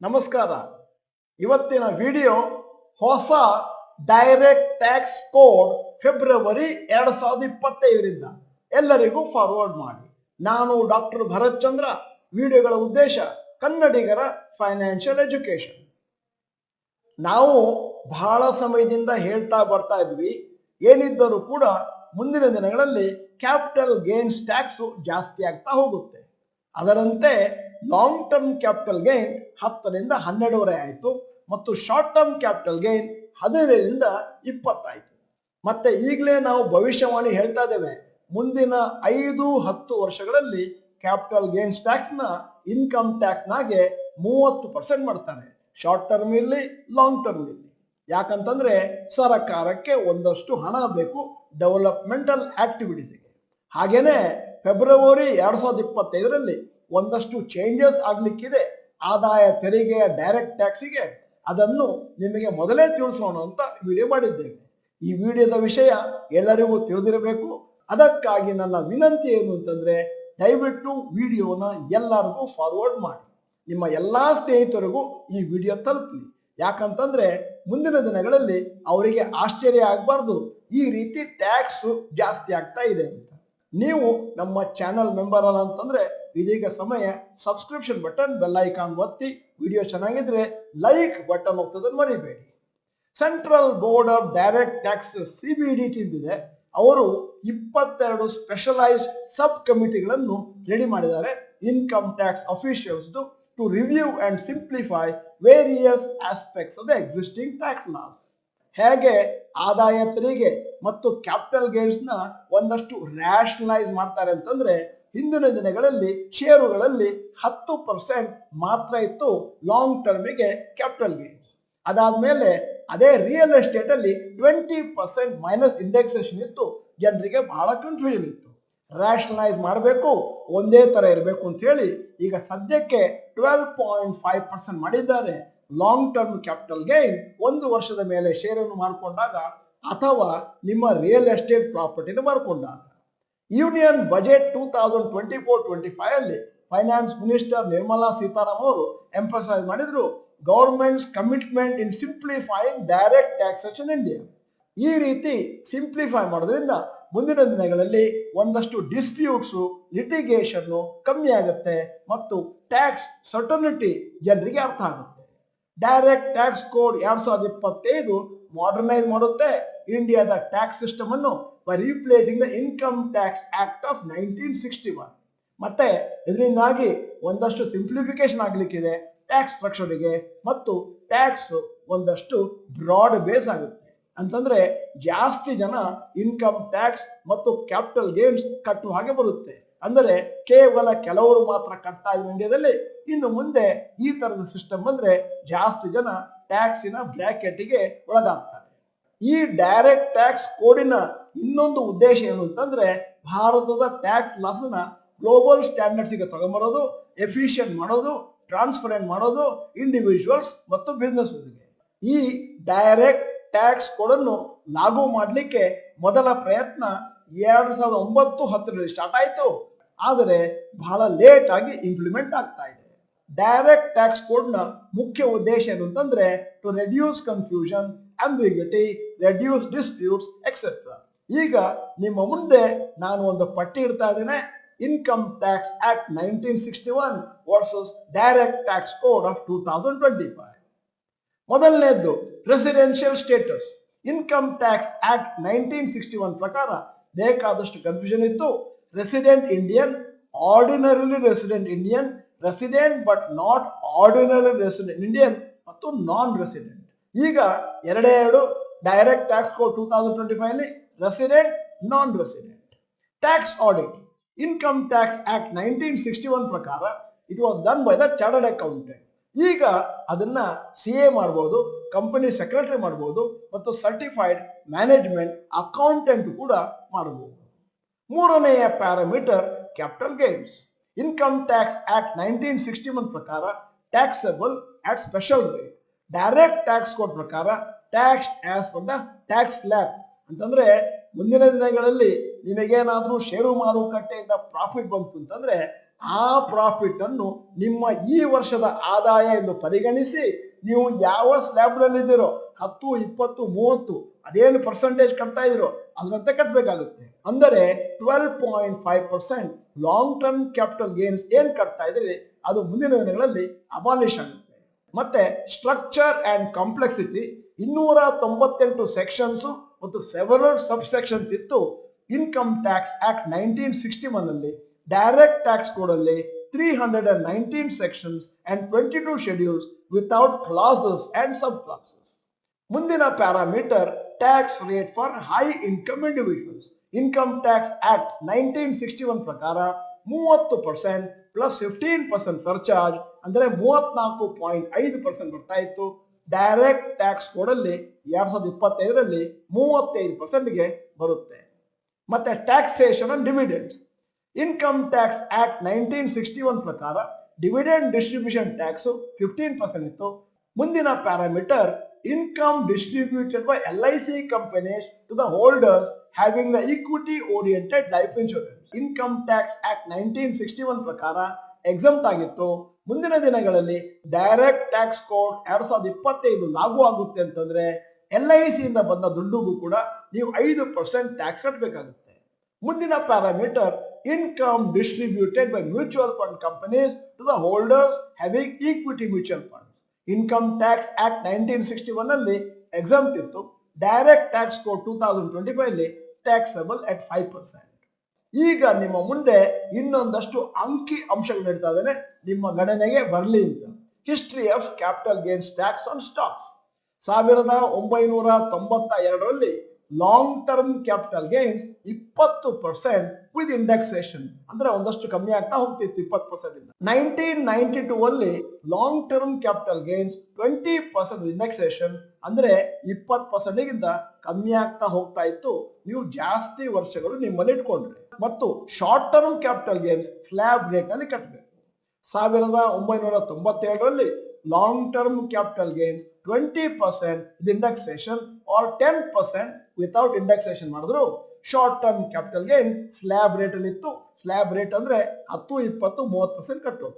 ನಮಸ್ಕಾರ. ಇವತ್ತಿನ ವಿಡಿಯೋ ಹೊಸ ಡೈರೆಕ್ಟ್ ಟ್ಯಾಕ್ಸ್ ಕೋಡ್ ಫೆಬ್ರವರಿ 2025ರಿಂದ ಎಲ್ಲರಿಗೂ ಫಾರ್ವರ್ಡ್ ಮಾಡಿ. ನಾನು ಡಾಕ್ಟರ್ ಭರತ್ ಚಂದ್ರ. ವಿಡಿಯೋಗಳ ಉದ್ದೇಶ ಕನ್ನಡಿಗರ ಫೈನಾನ್ಷಿಯಲ್ ಎಜುಕೇಶನ್. ನಾವು ಬಹಳ ಸಮಯದಿಂದ ಹೇಳ್ತಾ ಬರ್ತಾ ಇದ್ವಿ, ಏನಿದ್ದರೂ ಕೂಡ ಮುಂದಿನ ದಿನಗಳಲ್ಲಿ ಕ್ಯಾಪಿಟಲ್ ಗೇನ್ಸ್ ಟ್ಯಾಕ್ಸ್ ಜಾಸ್ತಿ ಆಗ್ತಾ ಹೋಗುತ್ತೆ. ಅದರಂತೆ ಲಾಂಗ್ ಟರ್ಮ್ ಕ್ಯಾಪಿಟಲ್ ಗೇನ್ 10ರಿಂದ 12 ಆಯಿತು ಮತ್ತು ಶಾರ್ಟ್ ಟರ್ಮ್ ಕ್ಯಾಪಿಟಲ್ ಗೇನ್ 15ರಿಂದ 20 ಆಯಿತು. ಮತ್ತೆ ಈಗಲೇ ನಾವು ಭವಿಷ್ಯವಾಣಿ ಹೇಳ್ತಾ ಇದ್ದೇವೆ, ಮುಂದಿನ 5-10 ವರ್ಷಗಳಲ್ಲಿ ಕ್ಯಾಪಿಟಲ್ ಗೇನ್ಸ್ ಟ್ಯಾಕ್ಸ್ ನ ಇನ್ಕಮ್ ಟ್ಯಾಕ್ಸ್ ನಾಗೆ 30% ಮಾಡ್ತಾನೆ, ಶಾರ್ಟ್ ಟರ್ಮ್ ಇರಲಿ ಲಾಂಗ್ ಟರ್ಮ್ ಇರಲಿ. ಯಾಕಂತಂದ್ರೆ ಸರ್ಕಾರಕ್ಕೆ ಒಂದಷ್ಟು ಹಣ ಬೇಕು ಡೆವಲಪ್ಮೆಂಟಲ್ ಆಕ್ಟಿವಿಟೀಸ್ಗೆ. ಹಾಗೇನೆ ಫೆಬ್ರವರಿ 2025ರಲ್ಲಿ ಒಂದಷ್ಟು ಚೇಂಜಸ್ ಆಗ್ಲಿಕ್ಕಿದೆ ಆದಾಯ ತೆರಿಗೆಯ ಡೈರೆಕ್ಟ್ ಟ್ಯಾಕ್ಸಿಗೆ. ಅದನ್ನು ನಿಮಗೆ ಮೊದಲೇ ತಿಳಿಸೋಣ ಅಂತ ವಿಡಿಯೋ ಮಾಡಿದ್ದೇವೆ. ಈ ವಿಡಿಯೋದ ವಿಷಯ ಎಲ್ಲರಿಗೂ ತಿಳಿದಿರಬೇಕು. ಅದಕ್ಕಾಗಿ ನನ್ನ ವಿನಂತಿ ಏನು ಅಂತಂದ್ರೆ, ದಯವಿಟ್ಟು ವಿಡಿಯೋನ ಎಲ್ಲರಿಗೂ ಫಾರ್ವರ್ಡ್ ಮಾಡಿ, ನಿಮ್ಮ ಎಲ್ಲಾ ಸ್ನೇಹಿತರಿಗೂ ಈ ವಿಡಿಯೋ ತಲುಪಲಿ. ಯಾಕಂತಂದ್ರೆ ಮುಂದಿನ ದಿನಗಳಲ್ಲಿ ಅವರಿಗೆ ಆಶ್ಚರ್ಯ ಆಗಬಾರ್ದು, ಈ ರೀತಿ ಟ್ಯಾಕ್ಸ್ ಜಾಸ್ತಿ ಆಗ್ತಾ ಇದೆ ಅಂತ. ನೀವು ನಮ್ಮ ಚಾನಲ್ ಮೆಂಬರ್ ಅಲ್ಲ ಅಂತಂದ್ರೆ ಇದೀಗ ಸಮಯ ಸಬ್ಸ್ಕ್ರಿಪ್ಷನ್ ಬಟನ್, ಬೆಲ್ ಐಕಾನ್ ಒತ್ತಿ. ವಿಡಿಯೋ ಚೆನ್ನಾಗಿದ್ರೆ ಲೈಕ್ ಬಟನ್ ಒತ್ತೋದನ್ನು ಮರಿಬೇಡಿ. Central board of direct taxes CBDT ಇದೆ. ಅವರು 22 ಸ್ಪೆಷಲೈಸ್ಡ್ ಸಬ್ ಕಮಿಟಿಗಳನ್ನು ರೆಡಿ ಮಾಡಿದ್ದಾರೆ, income tax officials to review and simplify various aspects of the existing tax laws. ಹೇಗೆ ಆದಾಯ ತೆರಿಗೆ ಮತ್ತು ಕ್ಯಾಪಿಟಲ್ ಗೇನ್ಸ್ ನ ಒಂದಷ್ಟು ರ್ಯಾಷನಲೈಸ್ ಮಾಡ್ತಾರೆ ಅಂತಂದ್ರೆ, ಹಿಂದಿನ ದಿನಗಳಲ್ಲಿ ಷೇರುಗಳಲ್ಲಿ 10% ಮಾತ್ರ ಇತ್ತು ಲಾಂಗ್ ಟರ್ಮಿಗೆ ಕ್ಯಾಪಿಟಲ್ ಗೇನ್ಸ್. ಅದಾದ್ಮೇಲೆ ಅದೇ ರಿಯಲ್ ಎಸ್ಟೇಟ್ ಅಲ್ಲಿ 20% ಮೈನಸ್ ಇಂಡೆಕ್ಸೇಷನ್ ಇತ್ತು. ಜನರಿಗೆ ಬಹಳ ಕನ್ಫ್ಯೂಷನ್ ಇತ್ತು. ರ್ಯಾಷನಲೈಸ್ ಮಾಡಬೇಕು, ಒಂದೇ ತರ ಇರಬೇಕು ಅಂತ ಹೇಳಿ ಈಗ ಸದ್ಯಕ್ಕೆ 12.5% ಮಾಡಿದ್ದಾರೆ. ಲಾಂಗ್ ಟರ್ಮ್ ಕ್ಯಾಪಿಟಲ್ ಗೈನ್ 1 ವರ್ಷದ ಮೇಲೆ ಷೇರನ್ನು ಮಾಡಿಕೊಂಡಾಗ ಅಥವಾ ನಿಮ್ಮ ರಿಯಲ್ ಎಸ್ಟೇಟ್ ಪ್ರಾಪರ್ಟಿನ ಮಾಡಿಕೊಂಡಾಗ. ಯೂನಿಯನ್ ಬಜೆಟ್ 2024-25 ಅಲ್ಲಿ ಫೈನಾನ್ಸ್ ಮಿನಿಸ್ಟರ್ ನಿರ್ಮಲಾ ಸೀತಾರಾಮನ್ ಅವರು ಎಂಫಸೈಸ್ ಮಾಡಿದ್ರು, governments commitment in simplifying direct taxes in India. ಈ ರೀತಿ ಸಿಂಪ್ಲಿಫೈ ಮಾಡೋದ್ರಿಂದ ಮುಂದಿನ ದಿನಗಳಲ್ಲಿ ಒಂದಷ್ಟು ಡಿಸ್ಪ್ಯೂಟ್ಸ್, ಲಿಟಿಗೇಷನ್ ಕಮ್ಮಿ ಆಗುತ್ತೆ ಮತ್ತು ಟ್ಯಾಕ್ಸ್ ಸರ್ಟನಿಟಿ ಜನರಿಗೆ ಅರ್ಥ ಆಗುತ್ತೆ. ಡೈರೆಕ್ಟ್ ಟ್ಯಾಕ್ಸ್ ಕೋಡ್ 2025 ಮಾಡರ್ನೈಸ್ ಮಾಡುತ್ತೆ ಇಂಡಿಯಾದ ಟ್ಯಾಕ್ಸ್ ಸಿಸ್ಟಮ್ ಅನ್ನು by replacing the income tax act of 1961. ಮತ್ತೆ ಇದರಿಂದಾಗಿ ಒಂದಷ್ಟು ಸಿಂಪ್ಲಿಫಿಕೇಶನ್ ಆಗ್ಲಿಕ್ಕಿದೆ ಟ್ಯಾಕ್ಸ್ ಸ್ಟ್ರಕ್ಚರ್ಗೆ ಮತ್ತು ಟ್ಯಾಕ್ಸ್ ಒಂದಷ್ಟು ಬ್ರಾಡ್ ಬೇಸ್ ಆಗುತ್ತೆ. ಅಂತಂದ್ರೆ ಜಾಸ್ತಿ ಜನ ಇನ್ಕಮ್ ಟ್ಯಾಕ್ಸ್ ಮತ್ತು ಕ್ಯಾಪಿಟಲ್ ಗೇನ್ಸ್ ಕಟ್ಟುವ ಹಾಗೆ ಬರುತ್ತೆ. ಅಂದರೆ ಕೇವಲ ಕೆಲವರು ಮಾತ್ರ ಕಟ್ತಾ ಇದ್ದ ಇಂಡಿಯಾದಲ್ಲಿ ಇನ್ನು ಮುಂದೆ ಈ ತರದ ಸಿಸ್ಟಮ್ ಬಂದ್ರೆ ಜಾಸ್ತಿ ಜನ ಟ್ಯಾಕ್ಸಿನ ಬ್ರ್ಯಾಕೆಟ್ಗೆ ಒಳಗಾಗ್ತಾರೆ. ಈ ಡೈರೆಕ್ಟ್ ಟ್ಯಾಕ್ಸ್ ಕೋಡಿನ ಇನ್ನೊಂದು ಉದ್ದೇಶ ಏನು ಅಂತಂದ್ರೆ, ಭಾರತದ ಟ್ಯಾಕ್ಸ್ ಲಾಸ್ನ ಗ್ಲೋಬಲ್ ಸ್ಟ್ಯಾಂಡರ್ಡ್ಸ್ಗೆ ತಗೊಂಬರೋದು, ಎಫಿಷಿಯಂಟ್ ಮಾಡೋದು, ಟ್ರಾನ್ಸ್ಪರೆಂಟ್ ಮಾಡೋದು ಇಂಡಿವಿಜುವಲ್ಸ್ ಮತ್ತು ಬಿಸ್ನೆಸ್ಗೆ. ಈ ಡೈರೆಕ್ಟ್ ಟ್ಯಾಕ್ಸ್ ಕೋಡನ್ನು ಲಾಗು ಮಾಡಲಿಕ್ಕೆ ಮೊದಲ ಪ್ರಯತ್ನ 2009-10ರಲ್ಲಿ ಸ್ಟಾರ್ಟ್ ಆಯಿತು, ಆದರೆ ಬಹಳ ಲೇಟ್ ಆಗಿ ಇಂಪ್ಲಿಮೆಂಟ್ ಆಗ್ತಾ ಇದೆ. ಡೈರೆಕ್ಟ್ ಟ್ಯಾಕ್ಸ್ ಕೋಡ್ ನ ಮುಖ್ಯ ಉದ್ದೇಶ ಏನು ಅಂತಂದ್ರೆ, to reduce confusion, ambiguity, reduce disputes etcetera. ಈಗ ನಿಮ್ಮ ಮುಂದೆ ನಾನು ಒಂದು ಪಟ್ಟಿ ಇಡ್ತಾ ಇದ್ದೇನೆ, income tax act 1961 versus direct tax code of 2025. ಮೊದಲನೇದ್ದು residential status. Income tax act 1961 ಪ್ರಕಾರ ಬೇಕಾದಷ್ಟು ಕನ್ಫ್ಯೂಷನ್ ಇತ್ತು. Resident Indian, ordinarily resident Indian, resident but not ordinary resident Indian ಮತ್ತು ನಾನ್ ರೆಸಿಡೆಂಟ್. ಈಗ ಎರಡು ಡೈರೆಕ್ಟ್ ಟ್ಯಾಕ್ಸ್ ಕೋಡ್ 2025 ಅಲ್ಲಿ ರೆಸಿಡೆಂಟ್, ನಾನ್ resident. Tax audit. Income tax act 1961 ಪ್ರಕಾರ it was done by the chartered accountant. ಈಗ ಅದನ್ನ CA ಮಾಡಬಹುದು, company secretary ಮಾಡಬಹುದು ಮತ್ತು ಸರ್ಟಿಫೈಡ್ ಮ್ಯಾನೇಜ್ಮೆಂಟ್ ಅಕೌಂಟೆಂಟ್ ಕೂಡ ಮಾಡಬಹುದು. ಮೂರನೆಯ parameter capital gains. Income tax act 1961 ಪ್ರಕಾರ taxable at special rate. Direct tax code ಪ್ರಕಾರ tax as per the tax slab. ಅಂತಂದ್ರೆ ಮುಂದಿನ ದಿನಗಳಲ್ಲಿ ನಿಮಗೇನಾದ್ರೂ ಷೇರು ಮಾರುಕಟ್ಟೆಯಿಂದ ಪ್ರಾಫಿಟ್ ಬಂತು ಅಂತಂದ್ರೆ ಆ ಪ್ರಾಫಿಟ್ ಅನ್ನು ನಿಮ್ಮ ಈ ವರ್ಷದ ಆದಾಯ ಎಂದು ಪರಿಗಣಿಸಿ ನೀವು ಯಾವ ಸ್ಲ್ಯಾಬ್ನಲ್ಲಿದ್ದೀರೋ 10, 20, 30 ಅದೇನು ಪರ್ಸೆಂಟೇಜ್ ಕಟ್ತಾ ಇದ್ದೀರೋ ಅದರಂತೆ ಕಟ್ಟಬೇಕಾಗುತ್ತೆ. ಅಂದರೆ 12.5% ಲಾಂಗ್ ಟರ್ಮ್ ಕ್ಯಾಪಿಟಲ್ ಗೇನ್ಸ್ ಏನ್ ಕಟ್ತಾ ಇದ್ದೀರಿ ಅದು ಮುಂದಿನ ದಿನಗಳಲ್ಲಿ ಅಬಾಲಿಷ್ ಆಗುತ್ತೆ. ಮತ್ತೆ ಸ್ಟ್ರಕ್ಚರ್ ಅಂಡ್ ಕಾಂಪ್ಲೆಕ್ಸಿಟಿ 298 ಸೆಕ್ಷನ್ಸ್ ಮತ್ತು ಸೆವರಲ್ ಸಬ್ ಸೆಕ್ಷನ್ಸ್ ಇತ್ತು. ಇನ್ಕಮ್ ಟ್ಯಾಕ್ಸ್ ಆಕ್ಟ್ 1961 ಅಲ್ಲಿ ಡೈರೆಕ್ಟ್ ಟ್ಯಾಕ್ಸ್ ಕೋಡ್ ಅಲ್ಲಿ 319 sections and 22 schedules without clauses and sub clauses. ಮುಂದಿನ parameter tax rate for high income individuals. Income tax act 1961 ಪ್ರಕಾರ 30% plus 15% surcharge ಅಂದ್ರೆ 34.5% ಬರ್ತಾ ಇತ್ತು. Direct tax code ಅಲ್ಲಿ 2025ರಲ್ಲಿ 35%ಗೆ ಬರುತ್ತೆ. ಮತ್ತೆ taxation on dividends. Income tax act 1961 ಪ್ರಕಾರ ಡಿವಿಡೆಂಡ್ ಡಿಸ್ಟ್ರಿಬ್ಯೂಷನ್ ಟ್ಯಾಕ್ಸ್ 15% ಇತ್ತು. ಮುಂದಿನ parameter income distributed by LIC companies to the holders having the equity oriented life insurance. Income tax act 1961 ಪ್ರಕಾರ ಎಕ್ಸಮ್ಟ್ ಆಗಿತ್ತು. ಮುಂದಿನ ದಿನಗಳಲ್ಲಿ ಡೈರೆಕ್ಟ್ ಟ್ಯಾಕ್ಸ್ ಕೋಡ್ 2025 ಲಾಗು ಆಗುತ್ತೆ ಅಂತಂದ್ರೆ LIC ಇಂದ ಬಂದ ದುಡ್ಡುಗೂ ಕೂಡ ನೀವು 5% ಟ್ಯಾಕ್ಸ್ ಕಟ್ಟಬೇಕಾಗುತ್ತೆ. ಮುಂದಿನ parameter income distributed by mutual fund companies to the holders having equity mutual fund. Income tax act 1961 ಅಲ್ಲಿ ಎಕ್ಸಮ್ಟ್ ಇತ್ತು. ಡೈರೆಕ್ಟ್ ಟ್ಯಾಕ್ಸ್ ಕೋಡ್ 2025 ಅಲ್ಲಿ ಟ್ಯಾಕ್ಸಬಲ್ ಅಟ್ 5%. ಈಗ ನಿಮ್ಮ ಮುಂದೆ ಇನ್ನೊಂದಷ್ಟು ಅಂಕಿ ಅಂಶಗಳು ಇಡ್ತಾ ಇದ್ದೇನೆ, ನಿಮ್ಮ ಗಣನೆಗೆ ಬರಲಿ ಅಂತ. History of capital gains tax on stocks. 1992ರಲ್ಲಿ long term capital gains 20% with indexation ಅಂದ್ರೆ ಒಂದಷ್ಟು ಕಮ್ಮಿ ಆಗ್ತಾ ಹೋಗ್ತಿತ್ತು 20% ಇಂದ. 1992 ಅಲ್ಲಿ long term capital gains 20% indexation ಅಂದ್ರೆ 20% ಗಿಂತ ಕಮ್ಮಿ ಆಗ್ತಾ ಹೋಗ್ತಾ ಇತ್ತು. ನೀವು ಜಾಸ್ತಿ ವರ್ಷಗಳು ನಿಮ್ಮಲ್ಲಿ ಇಟ್ಕೊಂಡ್ರೆ. ಮತ್ತು short term capital gains slab rate ನಲ್ಲಿ ಕಟ್ಟಬೇಕು. 1997ರಲ್ಲಿ long term capital gains 20% with indexation or 10% without indexation ಮಾಡಿದ್ರು short term capital gain slab rate ಅಲ್ಲಿ ಇತ್ತು. ಸ್ಲ್ಯಾಬ್ ರೇಟ್ ಅಂದ್ರೆ 10, 20, 30% ಕಟ್ಟೋದು.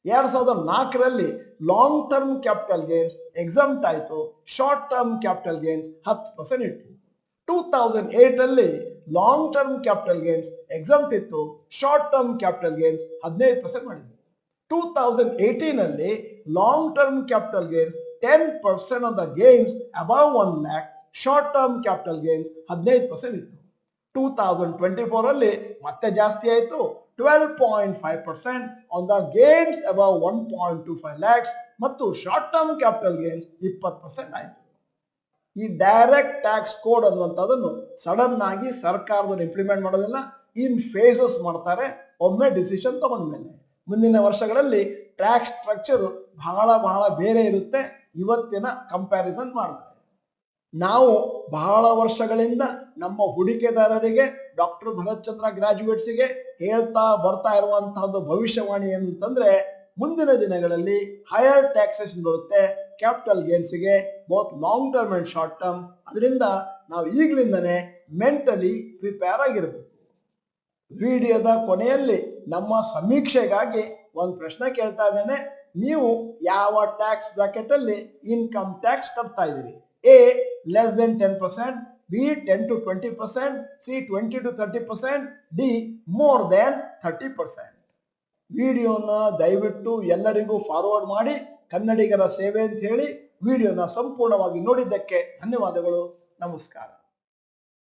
2004ರಲ್ಲಿ long term capital gains exempt ಆಯಿತು. ಶಾರ್ಟ್ ಟರ್ಮ್ ಕ್ಯಾಪಿಟಲ್ ಗೇನ್ಸ್ 10% ಇತ್ತು. 2008 ಅಲ್ಲಿ long term capital gains exempt ಇತ್ತು. ಶಾರ್ಟ್ ಟರ್ಮ್ ಕ್ಯಾಪಿಟಲ್ ಗೇನ್ಸ್ 15% ಮಾಡಿದ್ರು. 2018 ಅಲ್ಲಿ long term capital gains 10% on the gains above 1 lakh, short term capital gains 15% ಇತ್ತು. 2024 ಅಲ್ಲಿ ಮತ್ತೆ ಜಾಸ್ತಿ ಆಯಿತು. 12.5% on the gains above 1.25 lakhs ಮತ್ತು ಶಾರ್ಟ್ ಟರ್ಮ್ ಕ್ಯಾಪಿಟಲ್ ಗೇನ್ಸ್ 20% ಆಯಿತು. ಈ ಡೈರೆಕ್ಟ್ ಟ್ಯಾಕ್ಸ್ ಕೋಡ್ ಅನ್ನುವಂಥದ್ದನ್ನು ಸಡನ್ ಆಗಿ ಸರ್ಕಾರದಲ್ಲಿ ಇಂಪ್ಲಿಮೆಂಟ್ ಮಾಡೋದಿಲ್ಲ, ಇನ್ ಫೇಸಸ್ ಮಾಡ್ತಾರೆ. ಒಮ್ಮೆ ಡಿಸಿಷನ್ ತಗೊಂಡ್ಮೇಲೆ ಮುಂದಿನ ವರ್ಷಗಳಲ್ಲಿ ಟ್ಯಾಕ್ಸ್ ಸ್ಟ್ರಕ್ಚರ್ ಬಹಳ ಬೇರೆ ಇರುತ್ತೆ. ಇವತ್ತಿನ ಕಂಪ್ಯಾರಿಸನ್ ಮಾಡ್ತಾರೆ. ನಾವು ಬಹಳ ವರ್ಷಗಳಿಂದ ನಮ್ಮ ಹೂಡಿಕೆದಾರರಿಗೆ ಡಾಕ್ಟರ್ ಭರತ್ ಚಂದ್ರ ಗ್ರಾಜ್ಯುಯೇಟ್ಸ್ಗೆ ಹೇಳ್ತಾ ಬರ್ತಾ ಇರುವಂತಹದ್ದು ಭವಿಷ್ಯವಾಣಿ ಅಂತಂದ್ರೆ ಮುಂದಿನ ದಿನಗಳಲ್ಲಿ ಹೈಯರ್ ಟ್ಯಾಕ್ಸೇಷನ್ ಬರುತ್ತೆ ಕ್ಯಾಪಿಟಲ್ ಗೇನ್ಸ್ಗೆ, both long term and short term. ಅದರಿಂದ ನಾವು ಈಗಲಿಂದನೇ ಮೆಂಟಲಿ ಪ್ರಿಪೇರ್ ಆಗಿರಬೇಕು. ವಿಡಿಯೋದ ಕೊನೆಯಲ್ಲಿ ನಮ್ಮ ಸಮೀಕ್ಷೆಗಾಗಿ ಒಂದು ಪ್ರಶ್ನೆ ಕೇಳ್ತಾ ಇದ್ದೇನೆ. ನೀವು ಯಾವ ಟ್ಯಾಕ್ಸ್ ಬ್ರಾಕೆಟ್ ಅಲ್ಲಿ ಇನ್ಕಮ್ ಟ್ಯಾಕ್ಸ್ ಕಟ್ತಾ ಇದ್ದೀರಿ? A less than 10%, B 10 to 20%, C 20 to 30%, D more than 30%. ವಿಡಿಯೋನ ದಯವಿಟ್ಟು ಎಲ್ಲರಿಗೂ ಫಾರ್ವರ್ಡ್ ಮಾಡಿ. ಕನ್ನಡಿಗರ ಸೇವೆ ಅಂತ ಹೇಳಿ ವಿಡಿಯೋನ ಸಂಪೂರ್ಣವಾಗಿ ನೋಡಿದ್ದಕ್ಕೆ ಧನ್ಯವಾದಗಳು. ನಮಸ್ಕಾರ.